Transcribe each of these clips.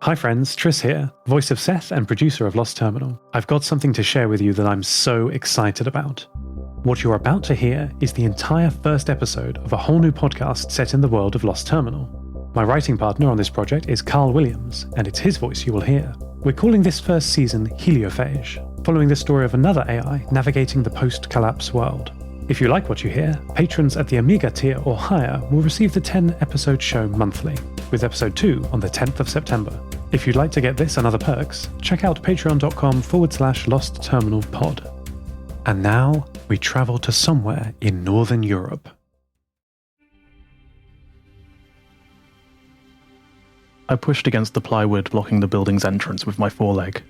Hi friends, Tris here, voice of Seth and producer of Lost Terminal. I've got something to share with you that I'm so excited about. What you're about to hear is the entire first episode of a whole new podcast set in the world of Lost Terminal. My writing partner on this project is Karl Williams, and it's his voice you will hear. We're calling this first season Heliophage, following the story of another AI navigating the post-collapse world. If you like what you hear, patrons at the Amiga tier or higher will receive the 10-episode show monthly, with episode 2 on the 10th of September. If you'd like to get this and other perks, check out patreon.com/Lost Terminal Pod. And now, we travel to somewhere in Northern Europe. I pushed against the plywood blocking the building's entrance with my foreleg,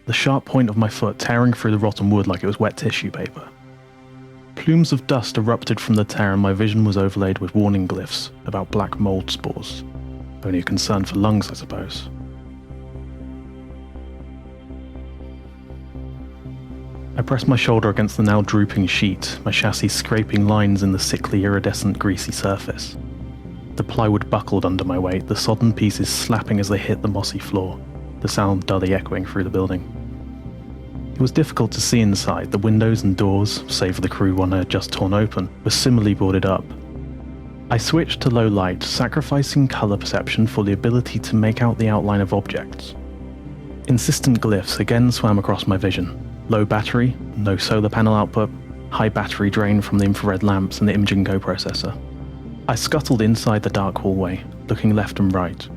the sharp point of my foot tearing through the rotten wood like it was wet tissue paper. Plumes of dust erupted from the tear and my vision was overlaid with warning glyphs about black mold spores. Only a concern for lungs, I suppose. I pressed my shoulder against the now drooping sheet, my chassis scraping lines in the sickly iridescent greasy surface. The plywood buckled under my weight, the sodden pieces slapping as they hit the mossy floor, the sound dully echoing through the building. It was difficult to see inside. The windows and doors, save for the crude one I had just torn open, were similarly boarded up. I switched to low light, sacrificing colour perception for the ability to make out the outline of objects. Insistent glyphs again swam across my vision. Low battery, no solar panel output, high battery drain from the infrared lamps and the imaging coprocessor. I scuttled inside the dark hallway, looking left and right.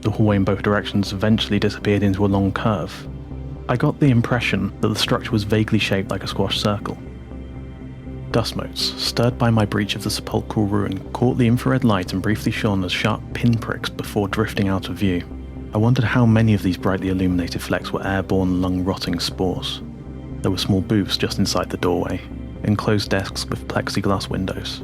The hallway in both directions eventually disappeared into a long curve. I got the impression that the structure was vaguely shaped like a squash circle. Dust motes, stirred by my breach of the sepulchral ruin, caught the infrared light and briefly shone as sharp pinpricks before drifting out of view. I wondered how many of these brightly illuminated flecks were airborne, lung-rotting spores. There were small booths just inside the doorway, enclosed desks with plexiglass windows.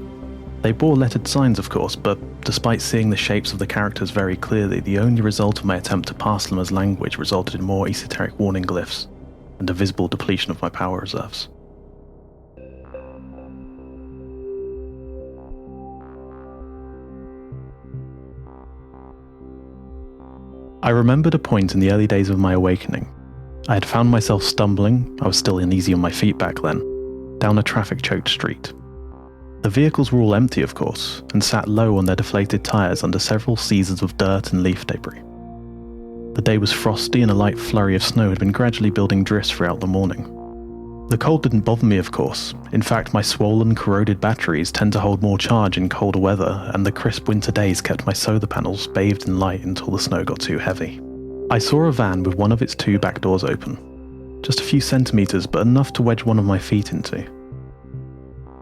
They bore lettered signs, of course, but despite seeing the shapes of the characters very clearly, the only result of my attempt to parse them as language resulted in more esoteric warning glyphs, and a visible depletion of my power reserves. I remembered a point in the early days of my awakening. I had found myself stumbling, I was still uneasy on my feet back then, down a traffic-choked street. The vehicles were all empty, of course, and sat low on their deflated tyres under several seasons of dirt and leaf debris. The day was frosty and a light flurry of snow had been gradually building drifts throughout the morning. The cold didn't bother me, of course. In fact, my swollen, corroded batteries tend to hold more charge in colder weather, and the crisp winter days kept my solar panels bathed in light until the snow got too heavy. I saw a van with one of its 2 back doors open. Just a few centimetres, but enough to wedge one of my feet into.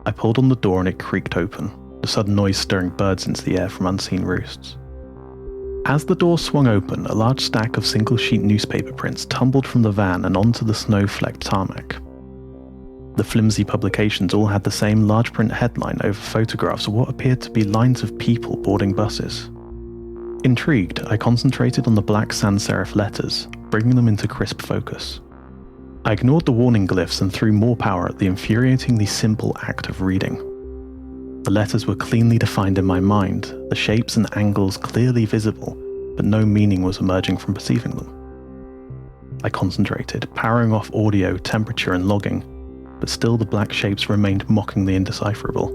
I pulled on the door and it creaked open, the sudden noise stirring birds into the air from unseen roosts. As the door swung open, a large stack of single-sheet newspaper prints tumbled from the van and onto the snow-flecked tarmac. The flimsy publications all had the same large print headline over photographs of what appeared to be lines of people boarding buses. Intrigued, I concentrated on the black sans serif letters, bringing them into crisp focus. I ignored the warning glyphs and threw more power at the infuriatingly simple act of reading. The letters were cleanly defined in my mind, the shapes and angles clearly visible, but no meaning was emerging from perceiving them. I concentrated, powering off audio, temperature and logging, but still the black shapes remained mockingly indecipherable.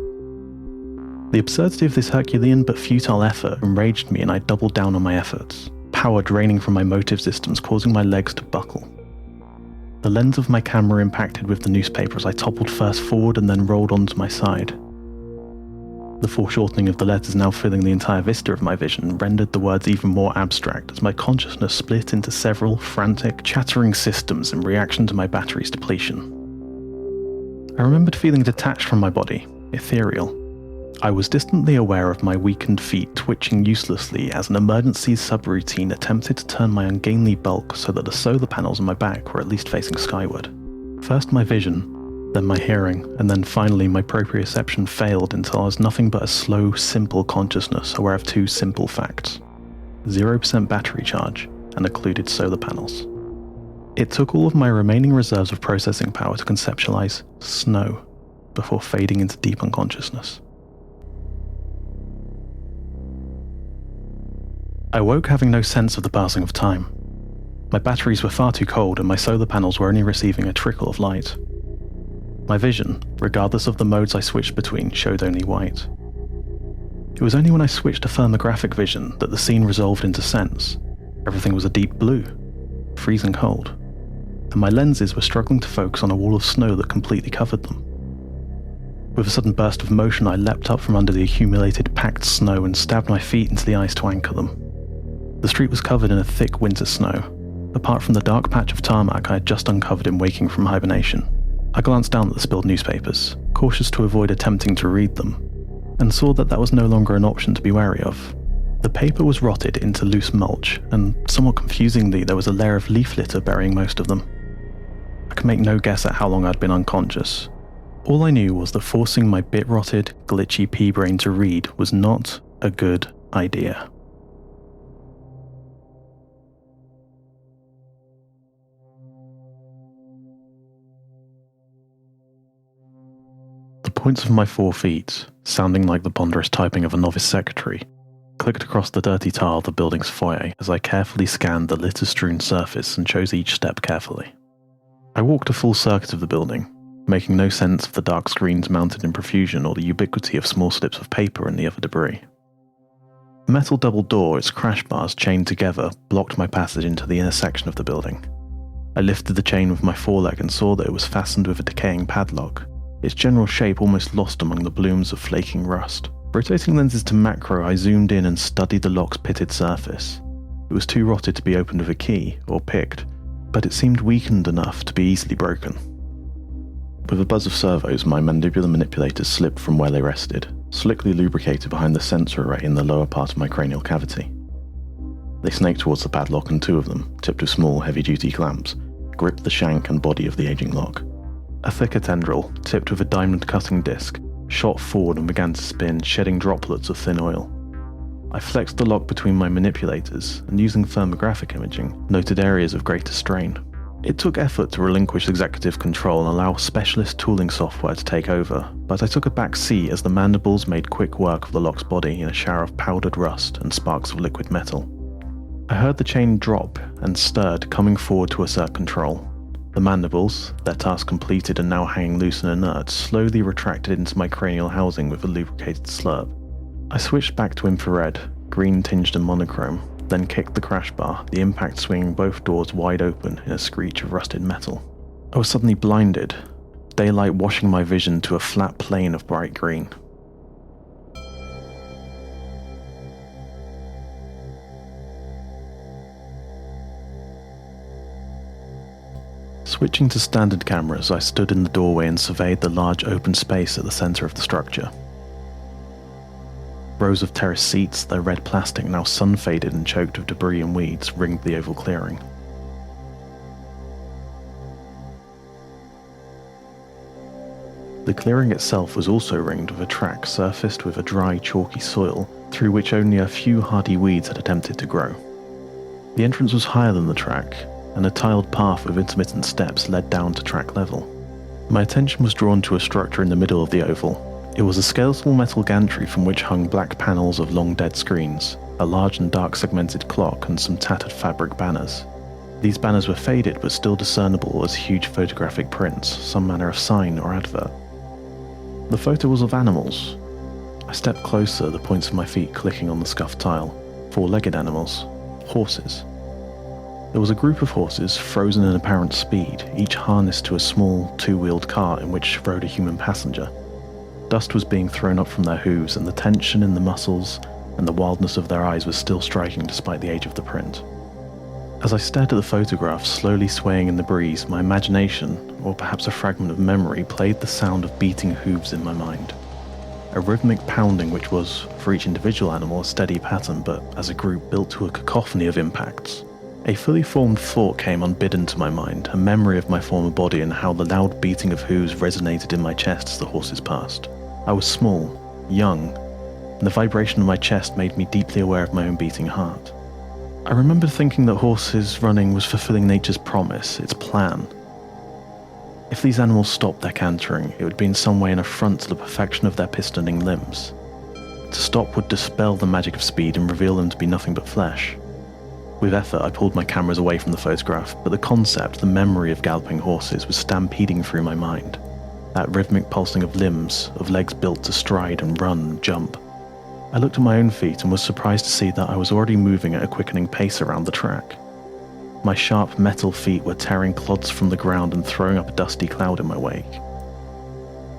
The absurdity of this Herculean but futile effort enraged me and I doubled down on my efforts, power draining from my motive systems causing my legs to buckle. The lens of my camera impacted with the newspaper as I toppled first forward and then rolled onto my side. The foreshortening of the letters now filling the entire vista of my vision rendered the words even more abstract as my consciousness split into several frantic, chattering systems in reaction to my battery's depletion. I remembered feeling detached from my body, ethereal. I was distantly aware of my weakened feet twitching uselessly as an emergency subroutine attempted to turn my ungainly bulk so that the solar panels on my back were at least facing skyward. First my vision, then my hearing, and then finally my proprioception failed until I was nothing but a slow, simple consciousness aware of 2 simple facts: 0% battery charge and occluded solar panels. It took all of my remaining reserves of processing power to conceptualize snow before fading into deep unconsciousness. I woke having no sense of the passing of time. My batteries were far too cold and my solar panels were only receiving a trickle of light. My vision, regardless of the modes I switched between, showed only white. It was only when I switched to firmographic vision that the scene resolved into sense. Everything was a deep blue, freezing cold, and my lenses were struggling to focus on a wall of snow that completely covered them. With a sudden burst of motion, I leapt up from under the accumulated packed snow and stabbed my feet into the ice to anchor them. The street was covered in a thick winter snow, apart from the dark patch of tarmac I had just uncovered in waking from hibernation. I glanced down at the spilled newspapers, cautious to avoid attempting to read them, and saw that that was no longer an option to be wary of. The paper was rotted into loose mulch, and somewhat confusingly there was a layer of leaf litter burying most of them. I could make no guess at how long I'd been unconscious. All I knew was that forcing my bit-rotted, glitchy pea-brain to read was not a good idea. The points of my 4 feet, sounding like the ponderous typing of a novice secretary, clicked across the dirty tile of the building's foyer as I carefully scanned the litter-strewn surface and chose each step carefully. I walked a full circuit of the building, making no sense of the dark screens mounted in profusion or the ubiquity of small slips of paper and the other debris. A metal double door, its crash bars chained together, blocked my passage into the inner section of the building. I lifted the chain with my foreleg and saw that it was fastened with a decaying padlock, its general shape almost lost among the blooms of flaking rust. Rotating lenses to macro, I zoomed in and studied the lock's pitted surface. It was too rotted to be opened with a key, or picked, but it seemed weakened enough to be easily broken. With a buzz of servos, my mandibular manipulators slipped from where they rested, slickly lubricated behind the sensor array in the lower part of my cranial cavity. They snaked towards the padlock and 2 of them, tipped with small, heavy-duty clamps, gripped the shank and body of the aging lock. A thicker tendril, tipped with a diamond-cutting disc, shot forward and began to spin, shedding droplets of thin oil. I flexed the lock between my manipulators, and using thermographic imaging, noted areas of greater strain. It took effort to relinquish executive control and allow specialist tooling software to take over, but I took a back seat as the mandibles made quick work of the lock's body in a shower of powdered rust and sparks of liquid metal. I heard the chain drop and stirred, coming forward to assert control. The mandibles, their task completed and now hanging loose and inert, slowly retracted into my cranial housing with a lubricated slurp. I switched back to infrared, green tinged and monochrome, then kicked the crash bar, the impact swinging both doors wide open in a screech of rusted metal. I was suddenly blinded, daylight washing my vision to a flat plane of bright green. Switching to standard cameras, I stood in the doorway and surveyed the large open space at the center of the structure. Rows of terraced seats, their red plastic now sun-faded and choked with debris and weeds, ringed the oval clearing. The clearing itself was also ringed with a track surfaced with a dry, chalky soil, through which only a few hardy weeds had attempted to grow. The entrance was higher than the track, and a tiled path with intermittent steps led down to track level. My attention was drawn to a structure in the middle of the oval. It was a skeletal metal gantry from which hung black panels of long-dead screens, a large and dark segmented clock, and some tattered fabric banners. These banners were faded but still discernible as huge photographic prints, some manner of sign or advert. The photo was of animals. I stepped closer, the points of my feet clicking on the scuffed tile. 4-legged animals. Horses. There was a group of horses, frozen in apparent speed, each harnessed to a small, 2-wheeled cart in which rode a human passenger. Dust was being thrown up from their hooves, and the tension in the muscles and the wildness of their eyes was still striking despite the age of the print. As I stared at the photograph slowly swaying in the breeze, my imagination, or perhaps a fragment of memory, played the sound of beating hooves in my mind. A rhythmic pounding which was, for each individual animal, a steady pattern, but as a group built to a cacophony of impacts. A fully formed thought came unbidden to my mind, a memory of my former body and how the loud beating of hooves resonated in my chest as the horses passed. I was small, young, and the vibration of my chest made me deeply aware of my own beating heart. I remembered thinking that horses running was fulfilling nature's promise, its plan. If these animals stopped their cantering, it would be in some way an affront to the perfection of their pistoning limbs. To stop would dispel the magic of speed and reveal them to be nothing but flesh. With effort, I pulled my cameras away from the photograph, but the concept, the memory of galloping horses was stampeding through my mind. That rhythmic pulsing of limbs, of legs built to stride and run and jump. I looked at my own feet and was surprised to see that I was already moving at a quickening pace around the track. My sharp metal feet were tearing clods from the ground and throwing up a dusty cloud in my wake.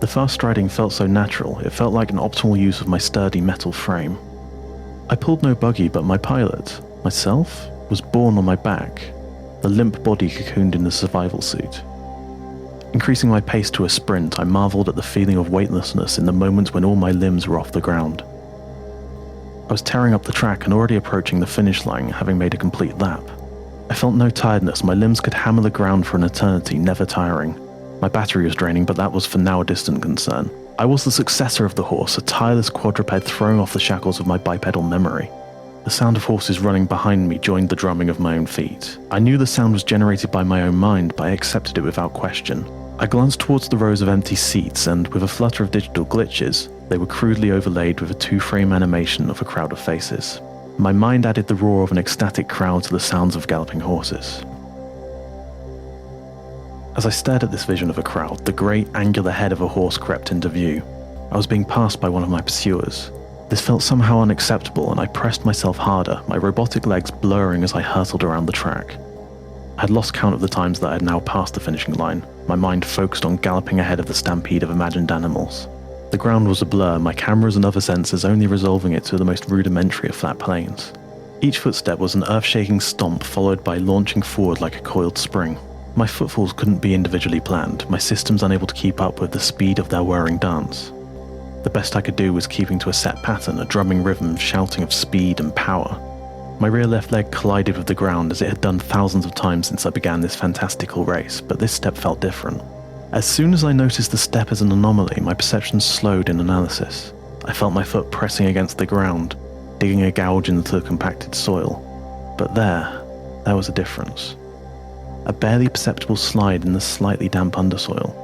The fast striding felt so natural, it felt like an optimal use of my sturdy metal frame. I pulled no buggy, but my pilot, myself, was borne on my back, the limp body cocooned in the survival suit. Increasing my pace to a sprint, I marveled at the feeling of weightlessness in the moments when all my limbs were off the ground. I was tearing up the track and already approaching the finish line, having made a complete lap. I felt no tiredness, my limbs could hammer the ground for an eternity, never tiring. My battery was draining, but that was for now a distant concern. I was the successor of the horse, a tireless quadruped throwing off the shackles of my bipedal memory. The sound of horses running behind me joined the drumming of my own feet. I knew the sound was generated by my own mind, but I accepted it without question. I glanced towards the rows of empty seats, and with a flutter of digital glitches, they were crudely overlaid with a two-frame animation of a crowd of faces. My mind added the roar of an ecstatic crowd to the sounds of galloping horses. As I stared at this vision of a crowd, the great angular head of a horse crept into view. I was being passed by one of my pursuers. This felt somehow unacceptable, and I pressed myself harder, my robotic legs blurring as I hurtled around the track. I had lost count of the times that I had now passed the finishing line, my mind focused on galloping ahead of the stampede of imagined animals. The ground was a blur, my cameras and other sensors only resolving it to the most rudimentary of flat planes. Each footstep was an earth-shaking stomp followed by launching forward like a coiled spring. My footfalls couldn't be individually planned, my systems unable to keep up with the speed of their whirring dance. The best I could do was keeping to a set pattern, a drumming rhythm shouting of speed and power. My rear left leg collided with the ground as it had done thousands of times since I began this fantastical race, but this step felt different. As soon as I noticed the step as an anomaly, my perception slowed in analysis. I felt my foot pressing against the ground, digging a gouge into the compacted soil. But there was a difference. A barely perceptible slide in the slightly damp undersoil.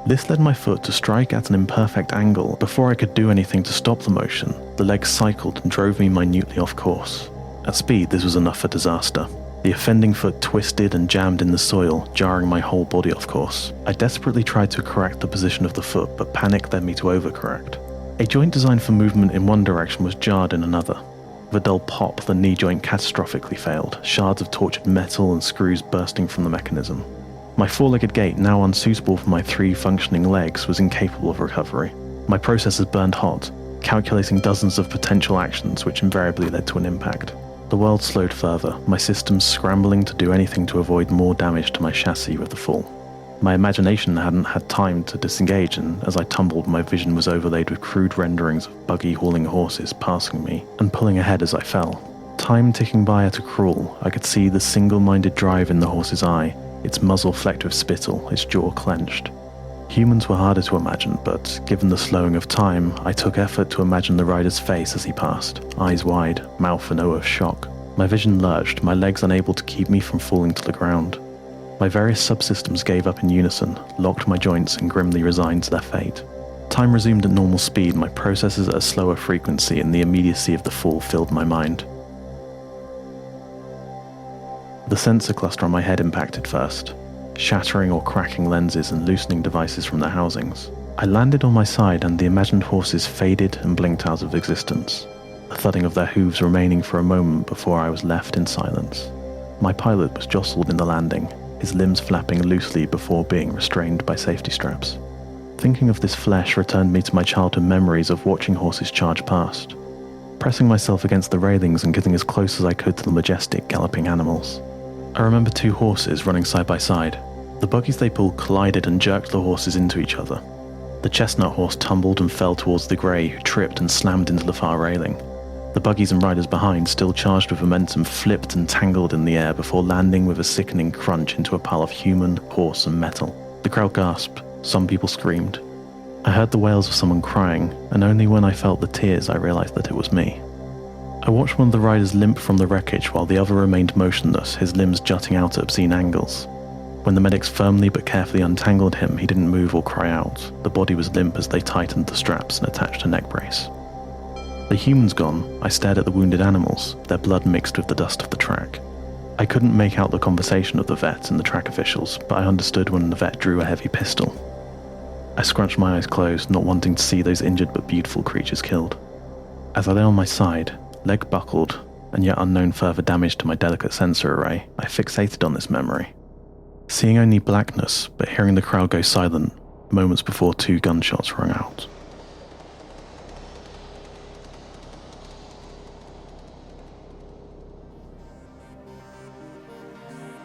This led my foot to strike at an imperfect angle. Before I could do anything to stop the motion, the leg cycled and drove me minutely off course. At speed, this was enough for disaster. The offending foot twisted and jammed in the soil, jarring my whole body off course. I desperately tried to correct the position of the foot, but panic led me to overcorrect. A joint designed for movement in one direction was jarred in another. With a dull pop, the knee joint catastrophically failed, shards of tortured metal and screws bursting from the mechanism. My four-legged gait, now unsuitable for my three functioning legs, was incapable of recovery. My processors burned hot, calculating dozens of potential actions which invariably led to an impact. The world slowed further, my systems scrambling to do anything to avoid more damage to my chassis with the fall. My imagination hadn't had time to disengage, and as I tumbled, my vision was overlaid with crude renderings of buggy-hauling horses passing me and pulling ahead as I fell. Time ticking by at a crawl, I could see the single-minded drive in the horse's eye, its muzzle flecked with spittle, its jaw clenched. Humans were harder to imagine, but given the slowing of time, I took effort to imagine the rider's face as he passed, eyes wide, mouth an O of shock. My vision lurched, my legs unable to keep me from falling to the ground. My various subsystems gave up in unison, locked my joints and grimly resigned to their fate. Time resumed at normal speed, my processes at a slower frequency, and the immediacy of the fall filled my mind. The sensor cluster on my head impacted first, shattering or cracking lenses and loosening devices from their housings. I landed on my side and the imagined horses faded and blinked out of existence, the thudding of their hooves remaining for a moment before I was left in silence. My pilot was jostled in the landing, his limbs flapping loosely before being restrained by safety straps. Thinking of this flesh returned me to my childhood memories of watching horses charge past, pressing myself against the railings and getting as close as I could to the majestic galloping animals. I remember two horses running side by side. The buggies they pulled collided and jerked the horses into each other. The chestnut horse tumbled and fell towards the grey, who tripped and slammed into the far railing. The buggies and riders behind, still charged with momentum, flipped and tangled in the air before landing with a sickening crunch into a pile of human, horse and metal. The crowd gasped. Some people screamed. I heard the wails of someone crying, and only when I felt the tears I realised that it was me. I watched one of the riders limp from the wreckage while the other remained motionless, his limbs jutting out at obscene angles. When the medics firmly but carefully untangled him, he didn't move or cry out. The body was limp as they tightened the straps and attached a neck brace. The humans gone, I stared at the wounded animals, their blood mixed with the dust of the track. I couldn't make out the conversation of the vet and the track officials, but I understood when the vet drew a heavy pistol. I scrunched my eyes closed, not wanting to see those injured but beautiful creatures killed. As I lay on my side, leg buckled, and yet unknown further damage to my delicate sensor array, I fixated on this memory. Seeing only blackness, but hearing the crowd go silent, moments before 2 gunshots rang out.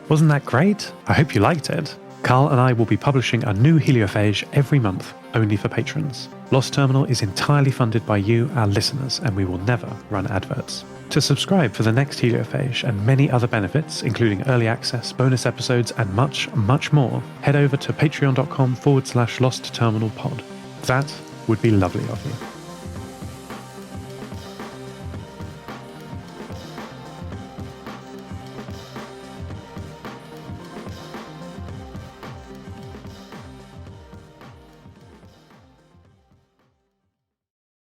Wasn't that great? I hope you liked it. Karl and I will be publishing a new Heliophage every month, only for patrons. Lost Terminal is entirely funded by you, our listeners, and we will never run adverts. To subscribe for the next Heliophage and many other benefits, including early access, bonus episodes, and much, much more, head over to patreon.com/lostterminalpod. That would be lovely of you.